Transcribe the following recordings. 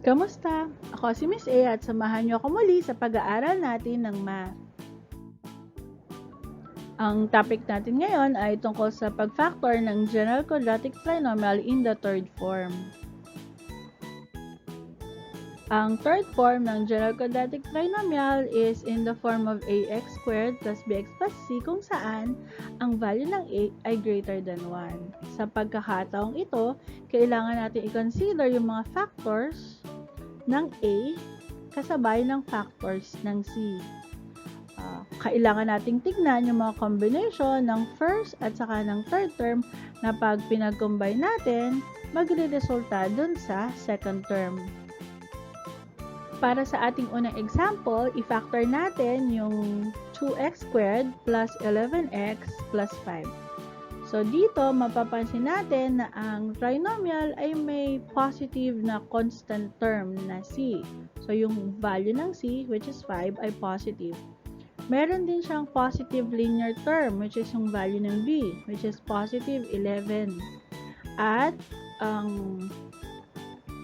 Kamusta? Ako si Miss A at samahan niyo ako muli sa pag-aaral natin ng math. Ang topic natin ngayon ay tungkol sa pag-factor ng general quadratic trinomial in the third form. Ang third form ng general quadratic trinomial is in the form of ax squared plus bx plus c kung saan ang value ng a ay greater than 1. Sa pagkakataong ito, kailangan natin i-consider yung mga factors ng a kasabay ng factors ng c. Kailangan nating tignan yung mga combination ng first at saka ng third term na pag pinag-combine natin, magre-resulta dun sa second term. Para sa ating unang example, i-factor natin yung 2x squared plus 11x plus 5. So, dito, mapapansin natin na ang trinomial ay may positive na constant term na c. So, yung value ng c, which is 5, ay positive. Meron din siyang positive linear term, which is yung value ng b, which is positive 11. At, ang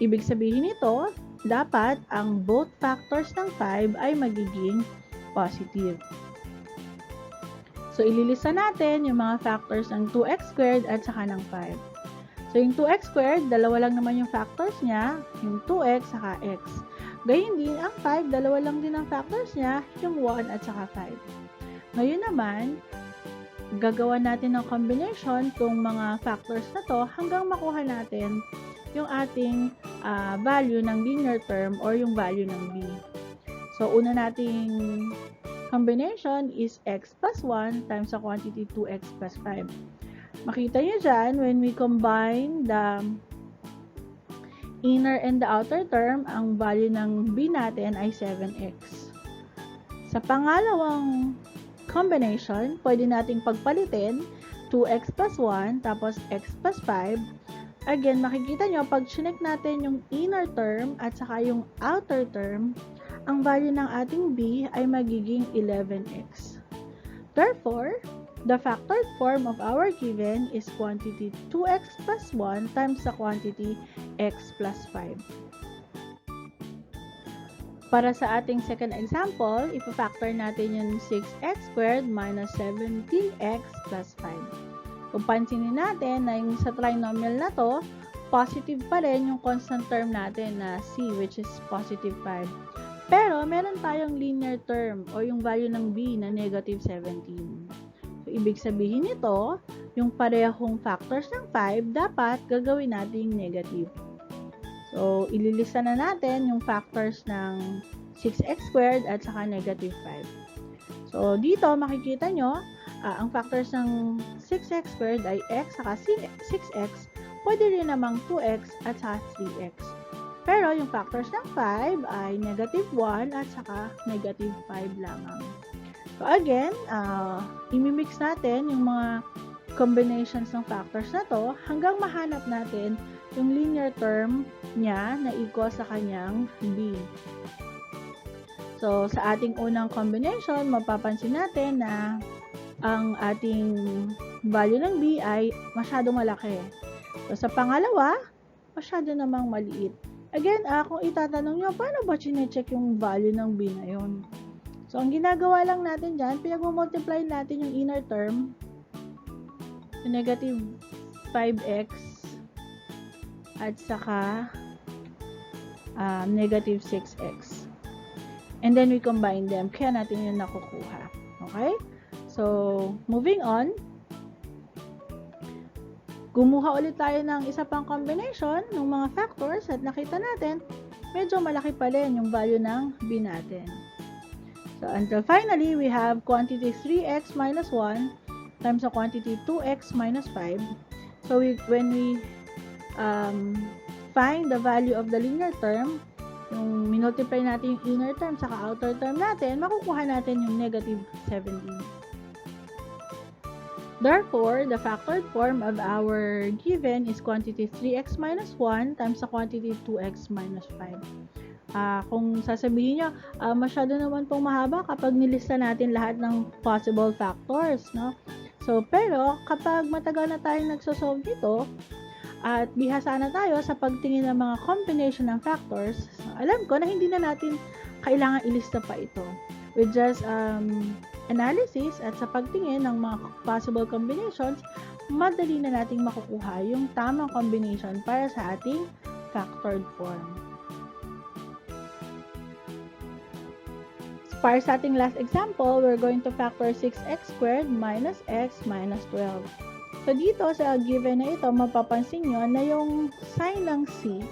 ibig sabihin nito, dapat ang both factors ng 5 ay magiging positive. So, ililista natin yung mga factors ng 2x squared at saka ng 5. So, yung 2x squared, dalawa lang naman yung factors niya, yung 2x saka x. Gayun din, ang 5, dalawa lang din ang factors niya, yung 1 at saka 5. Ngayon naman, gagawa natin ng combination tong mga factors na to hanggang makuha natin yung ating value ng linear term or yung value ng b. So, una nating combination is x plus 1 times the quantity 2x plus 5. Makita nyo dyan, when we combine the inner and the outer term, ang value ng b natin ay 7x. Sa pangalawang combination, pwede nating pagpalitin 2x plus 1 tapos x plus 5. Again, makikita nyo, pag chinek natin yung inner term at saka yung outer term, ang value ng ating b ay magiging 11x. Therefore, the factored form of our given is quantity 2x plus 1 times the quantity x plus 5. Para sa ating second example, ipa-factor natin yung 6x squared minus 17x plus 5. Kung pansinin natin na yung sa trinomial na to, positive pa rin yung constant term natin na c, which is positive 5. Pero, meron tayong linear term o yung value ng b na negative 17. So, ibig sabihin nito, yung parehong factors ng 5, dapat gagawin natin negative. So, ililista na natin yung factors ng 6x squared at saka negative 5. So, dito makikita nyo, ang factors ng 6x squared ay x saka 6x, pwede rin namang 2x at saka 3x. Pero yung factors ng 5 ay negative 1 at saka negative 5 lamang. So again, imimix natin yung mga combinations ng factors na to hanggang mahanap natin yung linear term niya na equal sa kanyang b. So sa ating unang combination, mapapansin natin na ang ating value ng b ay masyadong malaki. So, sa pangalawa, masyado namang maliit. Again, kung itatanong nyo, paano ba chinecheck yung value ng b na yun? So, ang ginagawa lang natin dyan, pinag-multiply natin yung inner term, yung negative 5x, at saka negative 6x. And then, we combine them. Kaya natin yung nakukuha. Okay? So, moving on, gumuha ulit tayo ng isa pang combination ng mga factors at nakita natin, medyo malaki pa rin yung value ng b natin. So, until finally, we have quantity 3x minus 1 times the quantity 2x minus 5. So, when we find the value of the linear term, yung minultiply natin yung inner term saka outer term natin, makukuha natin yung negative 17. Therefore, the factored form of our given is quantity 3x minus 1 times the quantity 2x minus 5. Kung sasabihin nyo, masyado naman pong mahaba kapag nilista natin lahat ng possible factors, no? So, pero, kapag matagal na tayong nagsosolve dito, At bihasa na tayo sa pagtingin ng mga combination ng factors. Alam ko na hindi na natin kailangan ilista pa ito. With just analysis at sa pagtingin ng mga possible combinations, madali na nating makukuha yung tamang combination para sa ating factored form. Para sa ating last example, we're going to factor 6x squared minus x minus 12. So, dito sa given na ito, mapapansin nyo na yung sign ng c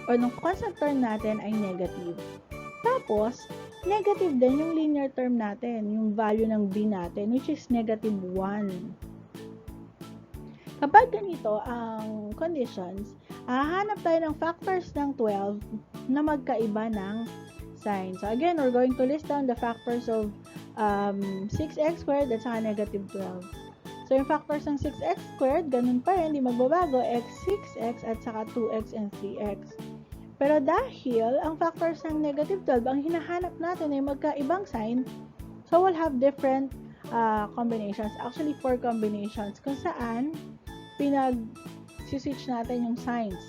o ng constant term natin ay negative. Tapos, negative din yung linear term natin, yung value ng b natin, which is negative 1. Kapag ganito ang conditions, hahanap tayo ng factors ng 12 na magkaiba ng sign. So, again, we're going to list down the factors of 6x squared at saka negative 12. So, yung factors ng 6x squared, ganun pa rin, hindi magbabago, x, 6x, at saka 2x and 3x. Pero dahil ang factors ng negative 12, ang hinahanap natin ay magkaibang sign, so we'll have different combinations. Actually, 4 combinations kung saan pinag-switch natin yung signs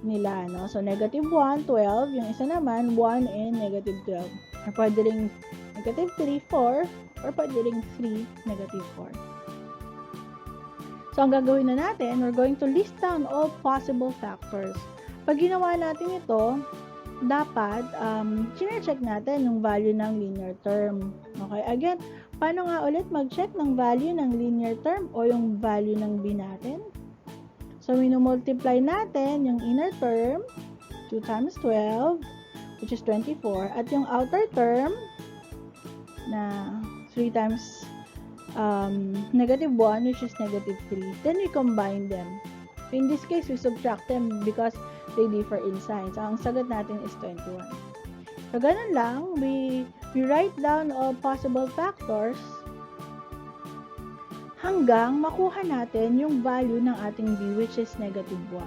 nila. No? So, negative 1, 12, yung isa naman, 1 and negative 12. Or pwede rin negative 3, 4, or pwede rin 3, negative 4. So, ang gagawin na natin, we're going to list down all possible factors. Pag ginawa natin ito, dapat, check natin yung value ng linear term. Okay, again, paano nga ulit mag-check ng value ng linear term o yung value ng b natin? So, minumultiply natin yung inner term, 2 times 12, which is 24, at yung outer term, na 3 times negative 1, which is negative 3. Then we combine them. In this case, we subtract them because they differ in sign. So, ang sagot natin is 21. So, ganun lang. We write down all possible factors hanggang makuha natin yung value ng ating b, which is negative 1.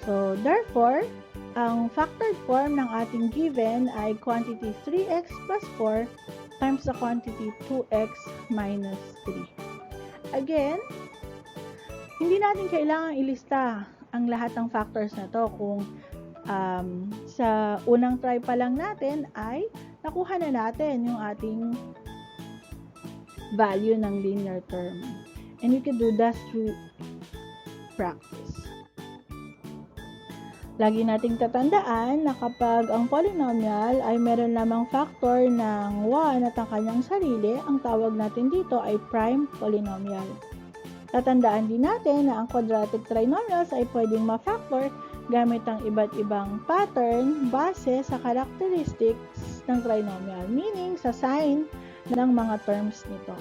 So, therefore, ang factored form ng ating given ay quantity 3x plus 4 times the quantity 2x minus 3. Again, hindi natin kailangan ilista ang lahat ng factors na to kung sa unang try pa lang natin ay nakuha na natin yung ating value ng linear term. And you can do that through practice. Lagi nating tatandaan na kapag ang polynomial ay meron lamang factor ng 1 at ang kanyang sarili, ang tawag natin dito ay prime polynomial. Tatandaan din natin na ang quadratic trinomials ay pwedeng ma-factor gamit ang iba't ibang pattern base sa characteristics ng trinomial, meaning sa sign ng mga terms nito.